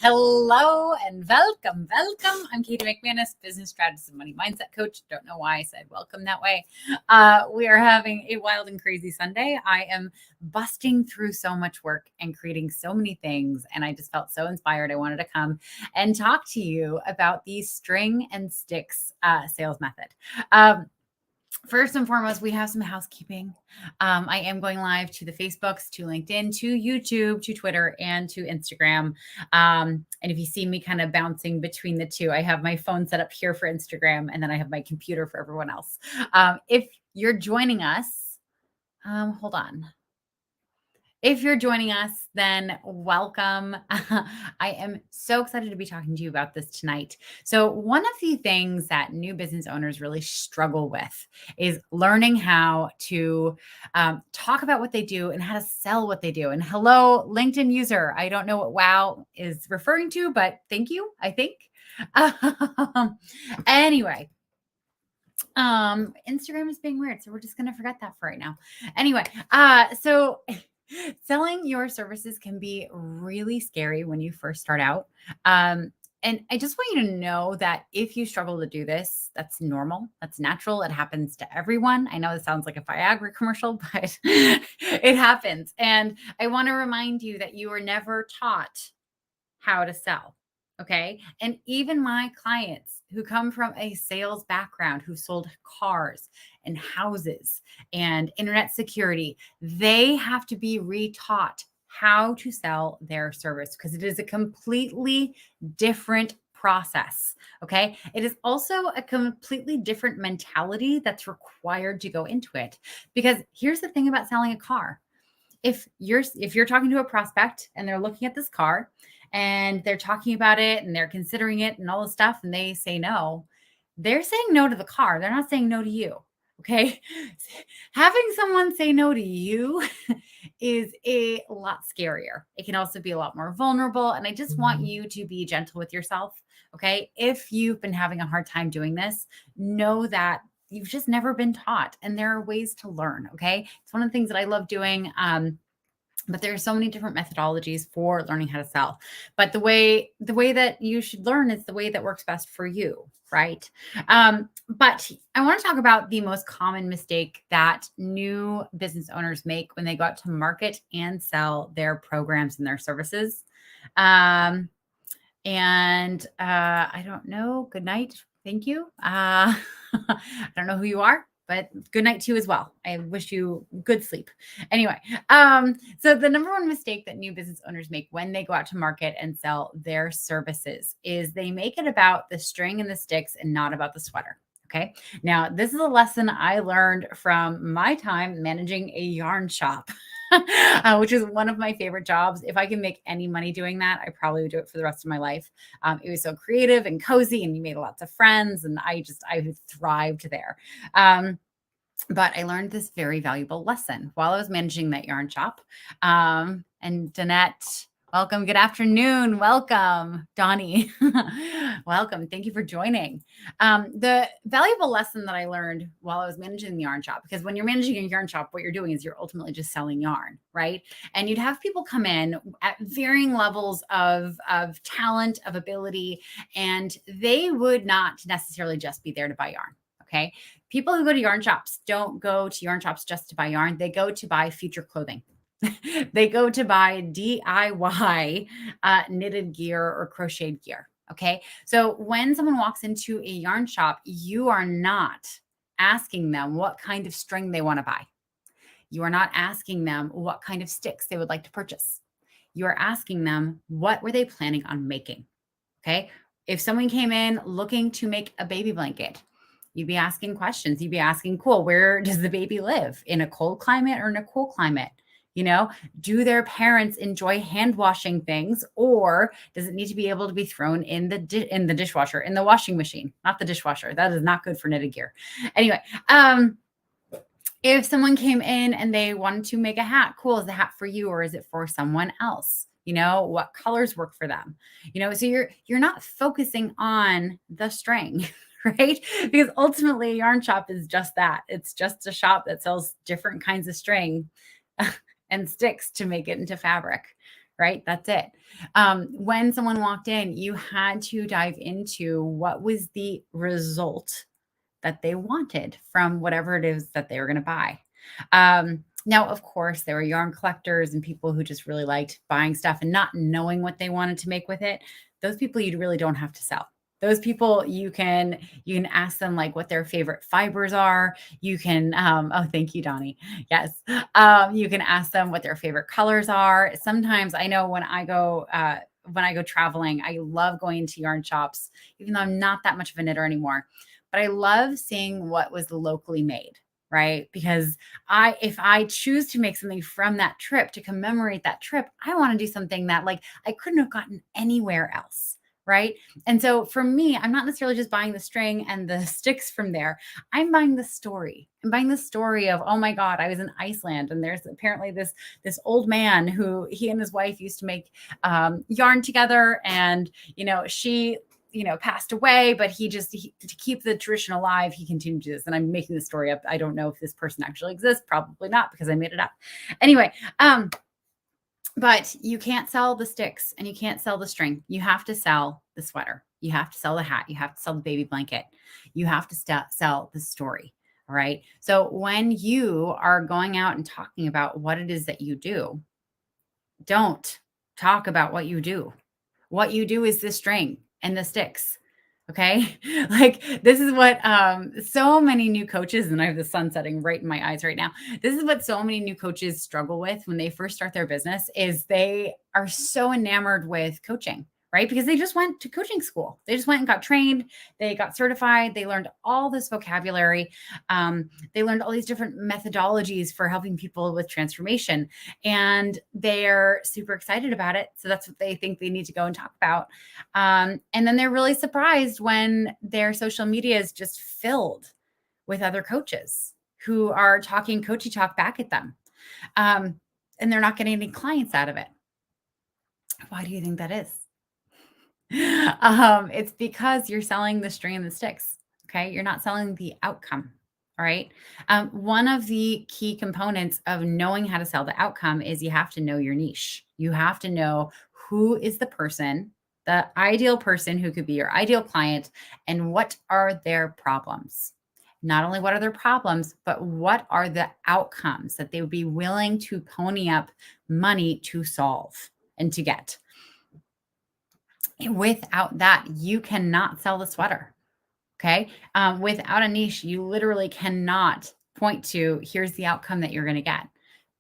Hello and welcome. I'm Katie McManus, business strategist and money mindset coach. Don't know why I said welcome that way. We are having a wild and crazy Sunday. I am busting through so much work and creating so many things, and I just felt so inspired. I wanted to come and talk to you about the string and sticks sales method. First and foremost, we have some housekeeping. I am going live to the Facebooks, to LinkedIn, to YouTube, to Twitter, and to Instagram. And if you see me kind of bouncing between the two, I have my phone set up here for Instagram, and then I have my computer for everyone else. If you're joining us, hold on. If you're joining us, then welcome. I am so excited to be talking to you about this tonight. So, one of the things that new business owners really struggle with is learning how to talk about what they do and how to sell what they do. And hello, LinkedIn user. I don't know what WOW is referring to, but thank you, I think. Anyway. Instagram is being weird, so we're just going to forget that for right now. Anyway, so selling your services can be really scary when you first start out. And I just want you to know that if you struggle to do this, that's normal. That's natural. It happens to everyone. I know this sounds like a Viagra commercial, but it happens. And I want to remind you that you were never taught how to sell. Okay. And even my clients who come from a sales background, who sold cars and houses and internet security, they have to be retaught how to sell their service because it is a completely different process. Okay. It is also a completely different mentality that's required to go into it. Because here's the thing about selling a car. If you're talking to a prospect and they're looking at this car and they're talking about it and they're considering it and all this stuff and they say no, they're saying no to the car. They're not saying no to you. Okay. Having someone say no to you is a lot scarier. It can also be a lot more vulnerable. And I just want you to be gentle with yourself. Okay. If you've been having a hard time doing this, know that you've just never been taught and there are ways to learn. Okay. It's one of the things that I love doing. But there are so many different methodologies for learning how to sell. But the way that you should learn is the way that works best for you, right? But I want to talk about the most common mistake that new business owners make when they go out to market and sell their programs and their services. I don't know. Good night. Thank you. I don't know who you are, but good night to you as well. I wish you good sleep. Anyway, so the number one mistake that new business owners make when they go out to market and sell their services is they make it about the string and the sticks and not about the sweater. Okay. Now, this is a lesson I learned from my time managing a yarn shop, which is one of my favorite jobs. If I can make any money doing that, I probably would do it for the rest of my life. It was so creative and cozy, and you made lots of friends, and I thrived there. But I learned this very valuable lesson while I was managing that yarn shop. And Danette, welcome. Good afternoon. Welcome. Donnie, welcome. Thank you for joining. The valuable lesson that I learned while I was managing the yarn shop, because when you're managing a yarn shop, what you're doing is you're ultimately just selling yarn, right? And you'd have people come in at varying levels of talent, of ability, and they would not necessarily just be there to buy yarn. Okay. People who go to yarn shops don't go to yarn shops just to buy yarn. They go to buy future clothing. They go to buy DIY knitted gear or crocheted gear. Okay. So when someone walks into a yarn shop, you are not asking them what kind of string they want to buy. You are not asking them what kind of sticks they would like to purchase. You are asking them what were they planning on making. Okay. If someone came in looking to make a baby blanket, you'd be asking questions. You'd be asking, cool, where does the baby live? In a cold climate or in a cool climate? You know, do their parents enjoy hand washing things, or does it need to be able to be thrown in the dishwasher, in the washing machine, not the dishwasher? That is not good for knitted gear. Anyway, if someone came in and they wanted to make a hat, cool, is the hat for you or is it for someone else? You know, what colors work for them? You know, so you're not focusing on the string. Right? Because ultimately a yarn shop is just that. It's just a shop that sells different kinds of string and sticks to make it into fabric, right? That's it. When someone walked in, you had to dive into what was the result that they wanted from whatever it is that they were going to buy. Now, of course, there were yarn collectors and people who just really liked buying stuff and not knowing what they wanted to make with it. Those people you really don't have to sell. Those people you can ask them like what their favorite fibers are. You can oh, thank you, Donnie. Yes, you can ask them what their favorite colors are. Sometimes I know when I go traveling, I love going to yarn shops, even though I'm not that much of a knitter anymore. But I love seeing what was locally made, right? Because if I choose to make something from that trip to commemorate that trip, I want to do something that like I couldn't have gotten anywhere else. Right. And so for me, I'm not necessarily just buying the string and the sticks from there. I'm buying the story. I'm buying the story of, oh my God, I was in Iceland and there's apparently this old man who he and his wife used to make yarn together. And, she passed away, but to keep the tradition alive, he continued to do this. And I'm making the story up. I don't know if this person actually exists. Probably not, because I made it up. Anyway, but you can't sell the sticks and you can't sell the string. You have to sell the sweater. You have to sell the hat. You have to sell the baby blanket. You have to sell the story. All right. So when you are going out and talking about what it is that you do, don't talk about what you do. What you do is the string and the sticks. Okay. Like this is what so many new coaches, and I have the sun setting right in my eyes right now. This is what so many new coaches struggle with when they first start their business is they are so enamored with coaching, right? Because they just went to coaching school. They just went and got trained. They got certified. They learned all this vocabulary. They learned all these different methodologies for helping people with transformation. And they're super excited about it. So that's what they think they need to go and talk about. And then they're really surprised when their social media is just filled with other coaches who are talking coachy talk back at them. And they're not getting any clients out of it. Why do you think that is? It's because you're selling the string and the sticks. Okay. You're not selling the outcome. All right. One of the key components of knowing how to sell the outcome is you have to know your niche. You have to know who is the ideal person who could be your ideal client, and what are their problems. Not only what are their problems, but what are the outcomes that they would be willing to pony up money to solve and to get. Without that, you cannot sell the sweater. Okay. Without a niche, you literally cannot point to here's the outcome that you're going to get,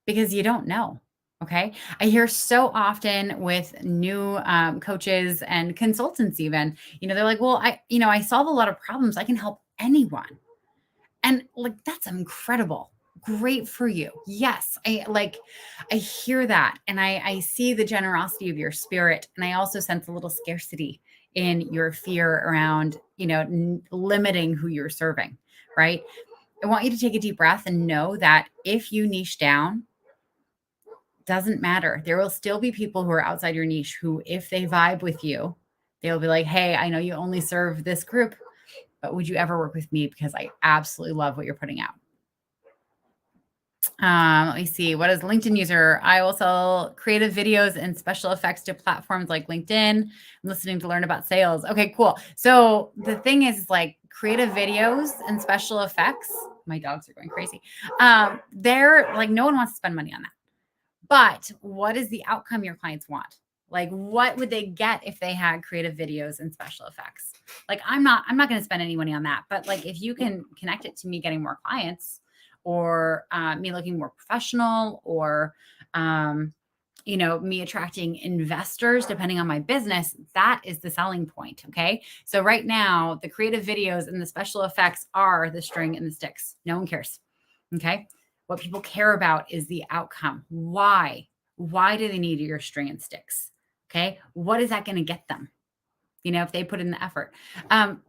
because you don't know. Okay. I hear so often with new coaches and consultants, even, they're like, well, I solve a lot of problems. I can help anyone. And like, that's incredible. Great for you. Yes. I hear that. And I see the generosity of your spirit. And I also sense a little scarcity in your fear around, limiting who you're serving. Right. I want you to take a deep breath and know that if you niche down, doesn't matter. There will still be people who are outside your niche who, if they vibe with you, they'll be like, hey, I know you only serve this group, but would you ever work with me? Because I absolutely love what you're putting out. Let me see. What is LinkedIn user? I will sell creative videos and special effects to platforms like LinkedIn. I'm listening to learn about sales. Okay, cool. So the thing is like creative videos and special effects. My dogs are going crazy. They're like, no one wants to spend money on that. But what is the outcome your clients want? Like, what would they get if they had creative videos and special effects? Like, I'm not going to spend any money on that. But like, if you can connect it to me getting more clients, or me looking more professional, or me attracting investors depending on my business, that is the selling point. Okay. So right now, the creative videos and the special effects are the string and the sticks. No one cares. Okay. What people care about is the outcome. Why? Why do they need your string and sticks? Okay. What is that going to get them? If they put in the effort. One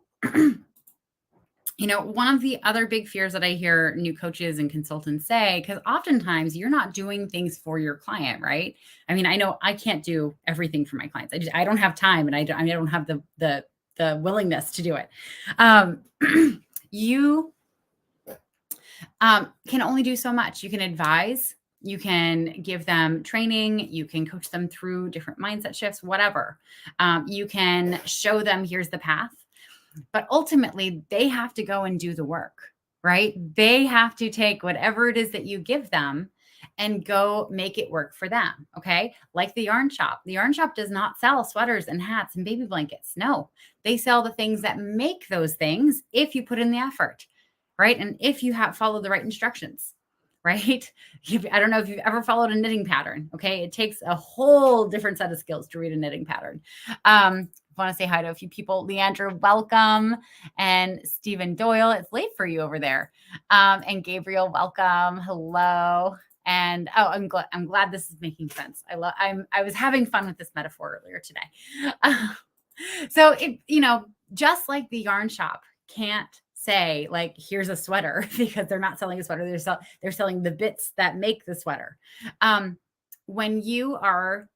of the other big fears that I hear new coaches and consultants say, because oftentimes you're not doing things for your client, right? I mean, I know I can't do everything for my clients. I don't have time, and I don't have the willingness to do it. You can only do so much. You can advise, You can give them training. You can coach them through different mindset shifts, whatever. You can show them here's the path. But ultimately, they have to go and do the work, right? They have to take whatever it is that you give them and go make it work for them. Okay. Like the yarn shop. The yarn shop does not sell sweaters and hats and baby blankets. No, they sell the things that make those things if you put in the effort, right? And if you have followed the right instructions, right? I don't know if you've ever followed a knitting pattern. Okay. It takes a whole different set of skills to read a knitting pattern. Want to say hi to a few people. Leandra, welcome. And Stephen Doyle, it's late for you over there. And Gabriel, welcome. Hello. And I'm glad this is making sense. I was having fun with this metaphor earlier today. So it, just like the yarn shop can't say like, here's a sweater because they're not selling a sweater. They're selling the bits that make the sweater. When you are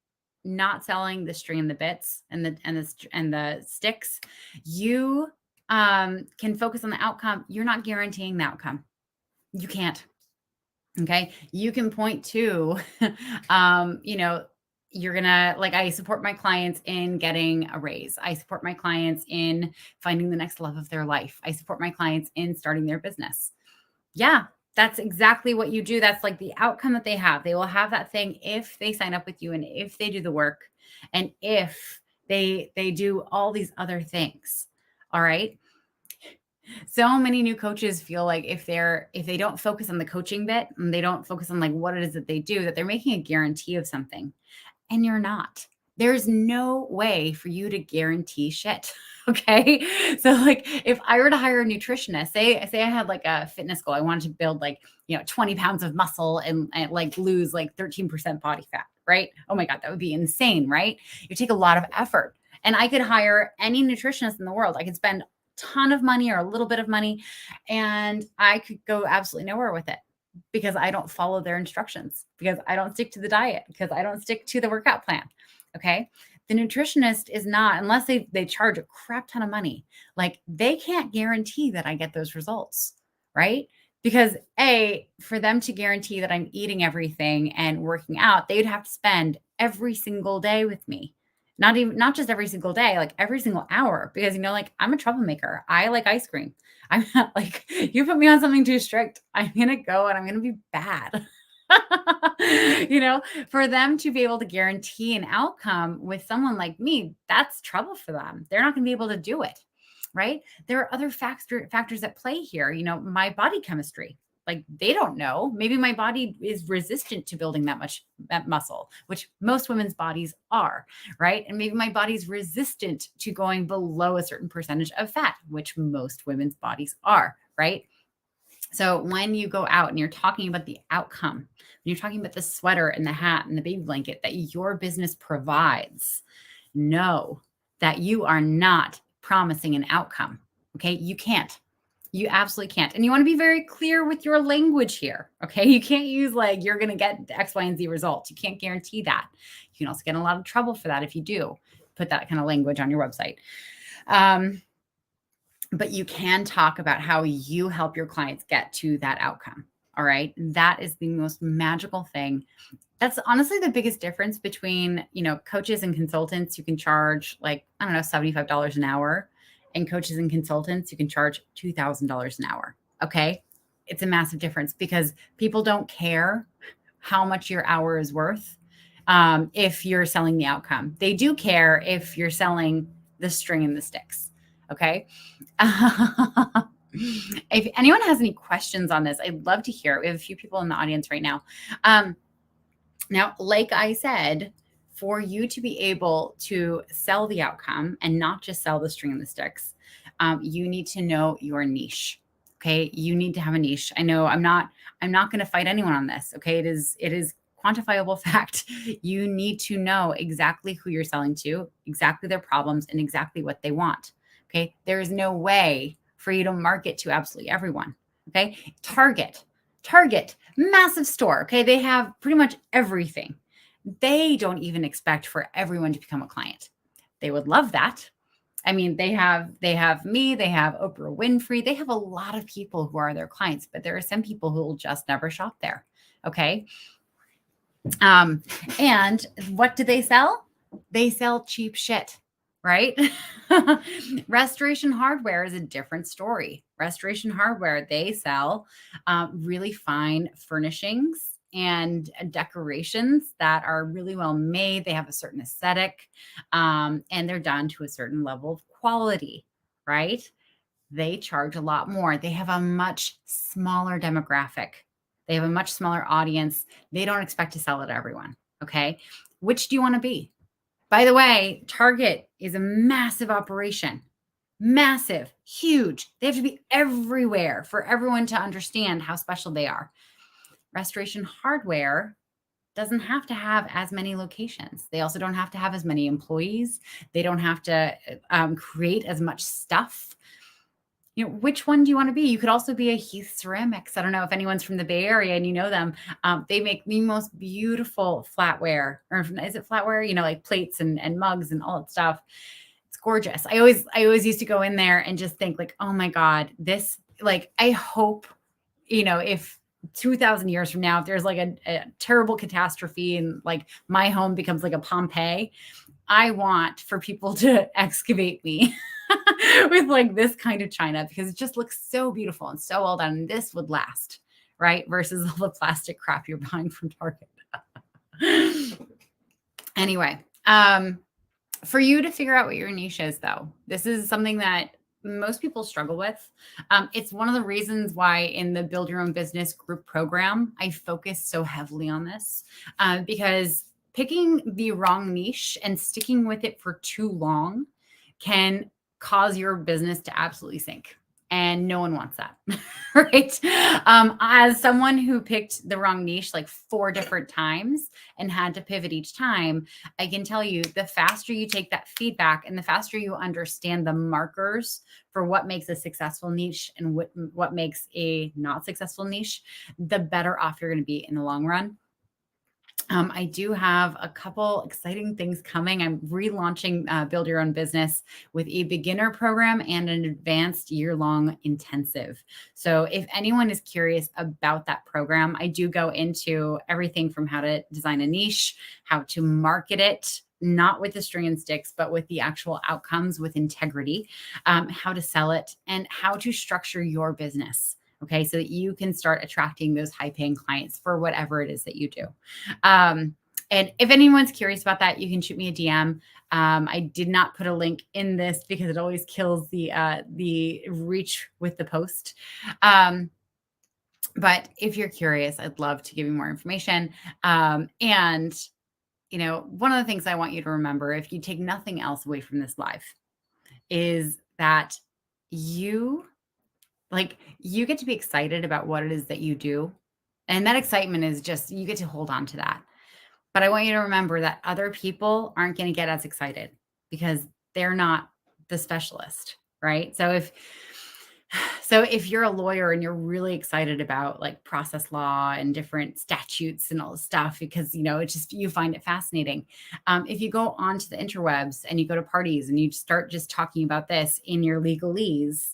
not selling the string and the bits and the sticks, you can focus on the outcome. You're not guaranteeing the outcome. You can't. Okay. You can point to, you're going to like, I support my clients in getting a raise. I support my clients in finding the next love of their life. I support my clients in starting their business. Yeah, that's exactly what you do. That's like the outcome that they have. They will have that thing if they sign up with you and if they do the work and if they do all these other things. All right. So many new coaches feel like if they don't focus on the coaching bit and they don't focus on like what it is that they do, that they're making a guarantee of something. And you're not. There's no way for you to guarantee shit. Okay. So like if I were to hire a nutritionist, say I had like a fitness goal, I wanted to build like, 20 pounds of muscle and like lose like 13% body fat, right? Oh my God, that would be insane, right? You take a lot of effort. And I could hire any nutritionist in the world. I could spend a ton of money or a little bit of money and I could go absolutely nowhere with it because I don't follow their instructions, because I don't stick to the diet, because I don't stick to the workout plan. Okay. The nutritionist is not, unless they charge a crap ton of money, like they can't guarantee that I get those results. Right. Because for them to guarantee that I'm eating everything and working out, they'd have to spend every single day with me. Not just every single day, like every single hour, because, like I'm a troublemaker. I like ice cream. I'm not like, you put me on something too strict, I'm going to go and I'm going to be bad. For them to be able to guarantee an outcome with someone like me, that's trouble for them. They're not going to be able to do it. Right. There are other factors at play here. My body chemistry, like they don't know. Maybe my body is resistant to building that muscle, which most women's bodies are. Right. And maybe my body's resistant to going below a certain percentage of fat, which most women's bodies are. Right. So when you go out and you're talking about the outcome, when you're talking about the sweater and the hat and the baby blanket that your business provides, know that you are not promising an outcome. Okay. You can't. You absolutely can't. And you want to be very clear with your language here. Okay. You can't use like, you're going to get X, Y, and Z results. You can't guarantee that. You can also get in a lot of trouble for that if you do put that kind of language on your website. But you can talk about how you help your clients get to that outcome. All right. That is the most magical thing. That's honestly the biggest difference between, coaches and consultants. You can charge like, I don't know, $75 an hour, and coaches and consultants, you can charge $2,000 an hour. Okay. It's a massive difference because people don't care how much your hour is worth. If you're selling the outcome, they do care if you're selling the string and the sticks. Okay. If anyone has any questions on this, I'd love to hear. We have a few people in the audience right now. Now, like I said, for you to be able to sell the outcome and not just sell the string and the sticks, you need to know your niche. Okay. You need to have a niche. I know I'm not going to fight anyone on this. Okay. It is quantifiable fact. You need to know exactly who you're selling to, exactly their problems, and exactly what they want. Okay. There is no way for you to market to absolutely everyone. Okay. Target, massive store. Okay. They have pretty much everything. They don't even expect for everyone to become a client. They would love that. I mean, they have me, they have Oprah Winfrey. They have a lot of people who are their clients, but there are some people who will just never shop there. Okay. And what do they sell? They sell cheap shit, right? Restoration Hardware is a different story. Restoration Hardware, they sell really fine furnishings and decorations that are really well made. They have a certain aesthetic, and they're done to a certain level of quality, right? They charge a lot more. They have a much smaller demographic. They have a much smaller audience. They don't expect to sell it to everyone. Okay. Which do you want to be? By the way, Target is a massive operation. Massive, huge. They have to be everywhere for everyone to understand how special they are. Restoration Hardware doesn't have to have as many locations. They also don't have to have as many employees. They don't have to create as much stuff. You know, which one do you want to be? You could also be a Heath Ceramics. I don't know if anyone's from the Bay Area and you know them. They make the most beautiful flatware, or is it flatware? You know, like plates and mugs and all that stuff. It's gorgeous. I always used to go in there and just think like, oh my God, this, like, I hope, you know, if 2000 years from now, if there's like a terrible catastrophe and like my home becomes like a Pompeii, I want for people to excavate me with like this kind of china because it just looks so beautiful and so well done. And this would last, right? Versus all the plastic crap you're buying from Target. Anyway, for you to figure out what your niche is, though, this is something that most people struggle with. It's one of the reasons why in the Build Your Own Business group program, I focus so heavily on this because picking the wrong niche and sticking with it for too long can cause your business to absolutely sink. And no one wants that, right? As someone who picked the wrong niche like 4 different times and had to pivot each time, I can tell you the faster you take that feedback and the faster you understand the markers for what makes a successful niche and what makes a not successful niche, the better off you're going to be in the long run. I do have a couple exciting things coming. I'm relaunching Build Your Own Business with a beginner program and an advanced year-long intensive. So if anyone is curious about that program, I do go into everything from how to design a niche, how to market it, not with the string and sticks, but with the actual outcomes with integrity, how to sell it, and how to structure your business. Okay, so that you can start attracting those high paying clients for whatever it is that you do. And if anyone's curious about that, you can shoot me a DM. I did not put a link in this because it always kills the reach with the post. But if you're curious, I'd love to give you more information. And you know, one of the things I want you to remember, if you take nothing else away from this live, is that you get to be excited about what it is that you do. And that excitement is just, you get to hold on to that. But I want you to remember that other people aren't going to get as excited because they're not the specialist, right? So if you're a lawyer and you're really excited about like process law and different statutes and all this stuff, because, you know, it's just, you find it fascinating. If you go onto the interwebs and you go to parties and you start just talking about this in your legalese,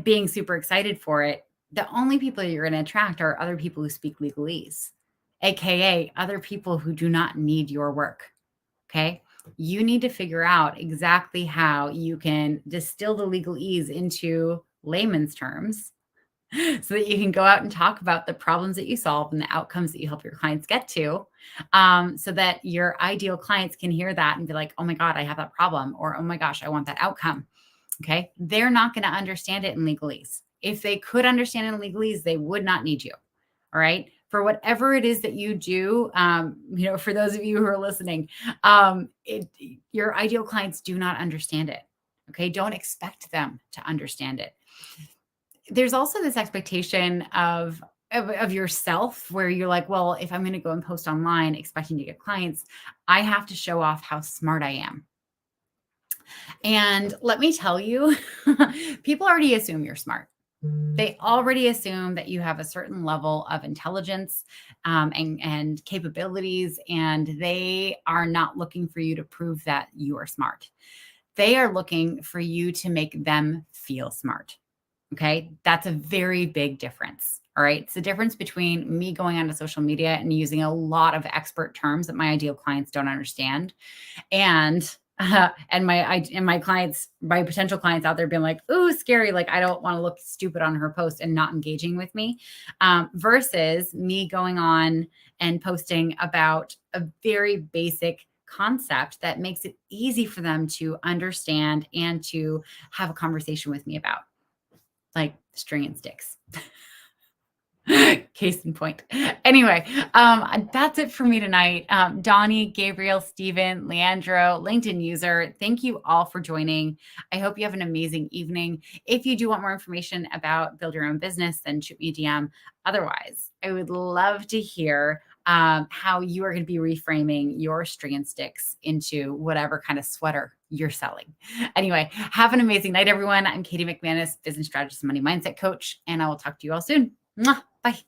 being super excited for it, the only people you're going to attract are other people who speak legalese, AKA other people who do not need your work. Okay. You need to figure out exactly how you can distill the legalese into layman's terms so that you can go out and talk about the problems that you solve and the outcomes that you help your clients get to, so that your ideal clients can hear that and be like, oh my God, I have that problem, or oh my gosh, I want that outcome. Okay. They're not going to understand it in legalese. If they could understand it in legalese, they would not need you. All right. For whatever it is that you do, you know, for those of you who are listening, your ideal clients do not understand it. Okay. Don't expect them to understand it. There's also this expectation of yourself where you're like, well, if I'm going to go and post online expecting to get clients, I have to show off how smart I am. And let me tell you, people already assume you're smart. They already assume that you have a certain level of intelligence and capabilities, and they are not looking for you to prove that you are smart. They are looking for you to make them feel smart. Okay. That's a very big difference. All right. It's the difference between me going onto social media and using a lot of expert terms that my ideal clients don't understand, and my clients, my potential clients out there being like, "Ooh, scary! Like I don't want to look stupid on her post," and not engaging with me, versus me going on and posting about a very basic concept that makes it easy for them to understand and to have a conversation with me about, like string and sticks. Case in point. Anyway, that's it for me tonight. Donnie, Gabriel, Stephen, Leandro, LinkedIn user, thank you all for joining. I hope you have an amazing evening. If you do want more information about Build Your Own Business, then shoot me a DM. Otherwise, I would love to hear how you are going to be reframing your string and sticks into whatever kind of sweater you're selling. Anyway, have an amazing night, everyone. I'm Katie McManus, business strategist and money mindset coach, and I will talk to you all soon. Mwah. Bye.